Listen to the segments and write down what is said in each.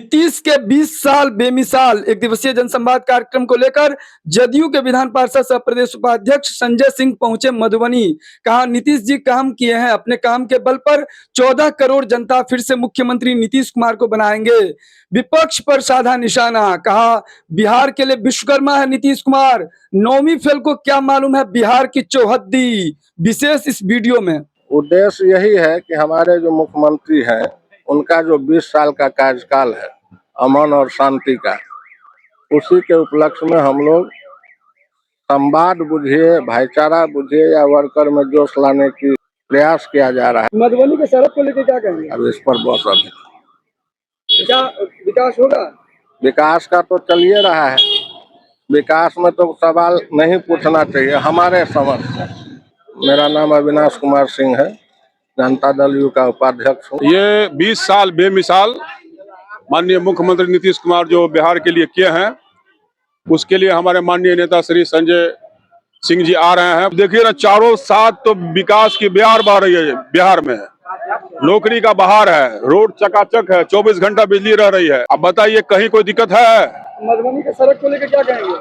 नीतीश के 20 साल बेमिसाल एक दिवसीय जनसंवाद कार्यक्रम को लेकर जदयू के विधान पार्षद सह प्रदेश उपाध्यक्ष संजय सिंह पहुंचे मधुबनी। कहा नीतीश जी काम किए हैं, अपने काम के बल पर 14 करोड़ जनता फिर से मुख्यमंत्री नीतीश कुमार को बनाएंगे। विपक्ष पर साधा निशाना, कहा बिहार के लिए विश्वकर्मा है नीतीश कुमार, 9वीं फेल को क्या मालूम है बिहार की चौहद्दी। विशेष इस वीडियो में उद्देश्य यही है कि हमारे जो मुख्यमंत्री हैं उनका जो 20 साल का कार्यकाल है अमन और शांति का, उसी के उपलक्ष्य में हम लोग संवाद बुझिए, भाईचारा बुझिए या वर्कर में जोश लाने की प्रयास किया जा रहा है। मधुबनी के सड़क को लेकर क्या कहेंगे? अब इस पर बहुत अभी क्या विकास होगा? विकास का तो चल ही रहा है, विकास में तो सवाल नहीं पूछना चाहिए हमारे समझ से। मेरा नाम अविनाश कुमार सिंह है, जनता दल यू का उपाध्यक्ष हूँ। ये 20 साल बेमिसाल माननीय मुख्यमंत्री नीतीश कुमार जो बिहार के लिए किए हैं, उसके लिए हमारे माननीय नेता श्री संजय सिंह जी आ रहे हैं। देखिए ना, चारों साथ तो विकास की बहार बह रही है। बिहार में नौकरी का बहार है, रोड चकाचक है, 24 घंटा बिजली रह रही है। अब बताइए कहीं कोई दिक्कत है? मधुबनी के सड़क को लेकर क्या कहेंगे?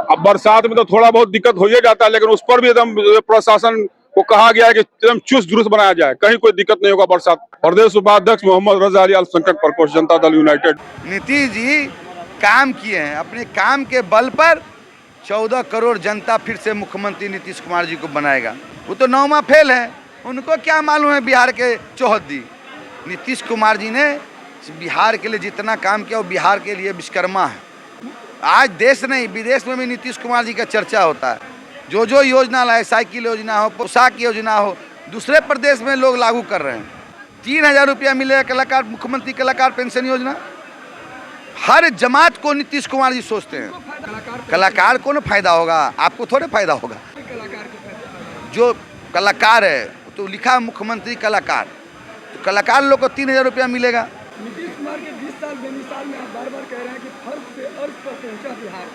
अब बरसात में तो थोड़ा बहुत दिक्कत हो ही जाता है, लेकिन उस पर भी एकदम प्रशासन को कहा गया है कि एकदम चुस्त दुरुस्त बनाया जाए, कहीं कोई दिक्कत नहीं होगा बरसात। प्रदेश उपाध्यक्ष मोहम्मद रजा अली अल्पसंख्यक प्रकोष्ठ जनता दल यूनाइटेड। नीतीश जी काम किए हैं, अपने काम के बल पर 14 करोड़ जनता फिर से मुख्यमंत्री नीतीश कुमार जी को बनाएगा। वो तो 9वां फेल है, उनको क्या मालूम है बिहार के चौहद्दी। नीतीश कुमार जी ने बिहार के लिए जितना काम किया वो बिहार के लिए विश्वकर्मा है। आज देश नहीं विदेश में भी नीतीश कुमार जी का चर्चा होता है। जो जो योजना लाए, साइकिल योजना हो, पोशाक योजना हो, दूसरे प्रदेश में लोग लागू कर रहे हैं। 3000 रुपया मिलेगा कलाकार, मुख्यमंत्री कलाकार पेंशन योजना। हर जमात को नीतीश कुमार जी सोचते हैं। कलाकार को ना फायदा होगा, आपको थोड़े फायदा होगा। जो कलाकार है तो लिखा मुख्यमंत्री कलाकार, तो कलाकार लोग को 3000 रुपया मिलेगा। नीतीश कुमार के 20 साल बेमिसाल में आप बार-बार कह रहे हैं कि फर्श से अर्श पर पहुंचा बिहार,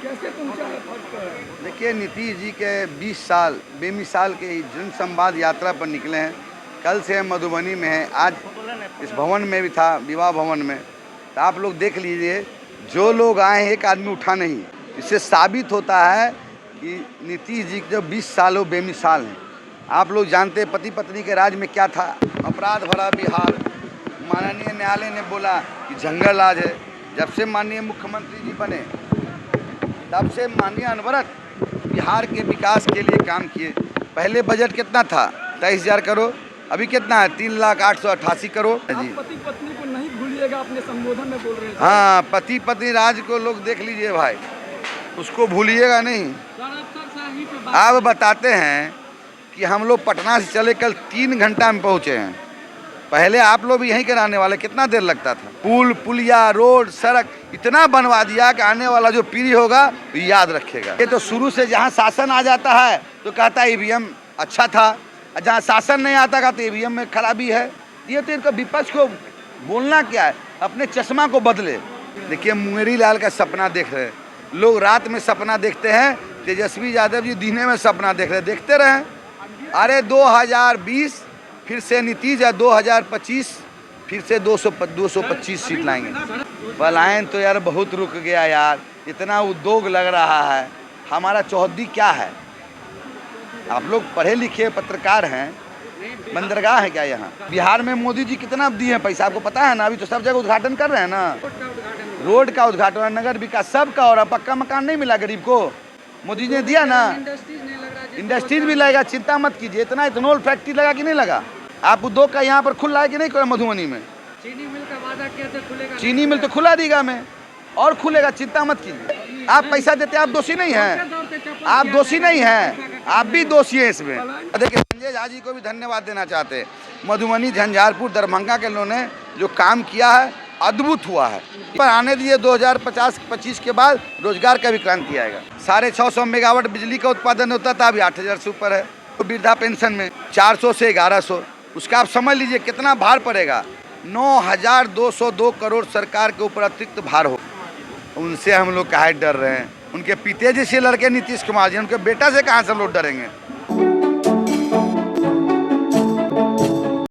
कैसे पहुंचा है फर्श पर? देखिए, नीतीश जी के 20 साल बेमिसाल के जनसंवाद यात्रा पर निकले हैं। कल से मधुबनी में है, आज इस भवन में भी था, विवाह भवन में। तो आप लोग देख लीजिए, जो लोग आए हैं एक आदमी उठा नहीं। इससे साबित होता है कि नीतीश जी जो 20 सालों बेमिसाल हैं। आप लोग जानते हैं पति पत्नी के राज में क्या था, अपराध भरा बिहार। माननीय न्यायालय ने बोला कि जंगल राज है। जब से माननीय मुख्यमंत्री जी बने तब से माननीय अनवरत बिहार के विकास के लिए काम किए। पहले बजट कितना था? 23,000 करोड़, अभी कितना है? 3,08,88 करोड़ जी। पति पत्नी को नहीं भूलिएगा, अपने संबोधन में बोल रहे थे। हाँ, पति पत्नी राज को लोग देख लीजिए भाई, उसको भूलिएगा नहीं। आप बताते हैं कि हम लोग पटना से चले कल 3 घंटा में पहुँचे हैं। पहले आप लोग भी यहीं के रहने वाले, कितना देर लगता था? पुल, पुलिया, रोड, सड़क इतना बनवा दिया कि आने वाला जो पीढ़ी होगा तो याद रखेगा। ये तो शुरू से जहाँ शासन आ जाता है तो कहता है ईवीएम अच्छा था, जहाँ शासन नहीं आता का तो ईवीएम में खराबी है। ये तो इनका विपक्ष को बोलना क्या है, अपने चश्मा को बदले। देखिए, मुंगेरी लाल का सपना देख रहे हैं लोग, रात में सपना देखते हैं। तेजस्वी यादव जी दिन में सपना देख रहे हैं, देखते रहें। अरे 2020 फिर से नीतीश है, 2025 फिर से 225 सीट लाएंगे। पलायन तो यार बहुत रुक गया यार, इतना उद्योग लग रहा है। हमारा चौहद्दी क्या है? आप लोग पढ़े लिखे पत्रकार हैं, बंदरगाह है क्या यहाँ? बिहार में मोदी जी कितना दिए हैं पैसा, आपको पता है ना? अभी तो सब जगह उद्घाटन कर रहे हैं ना, रोड का उद्घाटन, नगर विकास, सबका हो रहा। पक्का मकान नहीं मिला गरीब को, मोदी जी ने दिया ना। इंडस्ट्रीज भी लगेगा, चिंता मत कीजिए। इतना इथेनॉल फैक्ट्री लगा कि नहीं लगा? आप उद्योग का यहाँ पर खुला है कि नहीं? मधुबनी में चीनी मिल का वादा किया था खुलेगा, चीनी मिल तो खुला देगा में, और खुलेगा, चिंता मत कीजिए। आप पैसा देते, आप दोषी नहीं हैं, आप दोषी नहीं हैं, आप भी दोषी हैं इसमें। देखिए, संजय झा जी को भी धन्यवाद देना चाहते हैं। मधुबनी, झंझारपुर, दरभंगा के लोगों ने जो काम किया है अद्भुत हुआ है। पर आने दीजिए 2050-25 के बाद रोजगार का भी क्रांति आएगा। 650 मेगावाट बिजली का उत्पादन होता था, अभी 8000 से ऊपर है। तो वृद्धा पेंशन में 400 से 1100, उसका आप समझ लीजिए कितना भार पड़ेगा। 9,202 करोड़ सरकार के ऊपर अतिरिक्त भार हो। उनसे हम लोग काहे डर रहे हैं? उनके पिते जैसे लड़के नीतीश कुमार जी, उनके बेटा से कहाँ से हम लोग डरेंगे?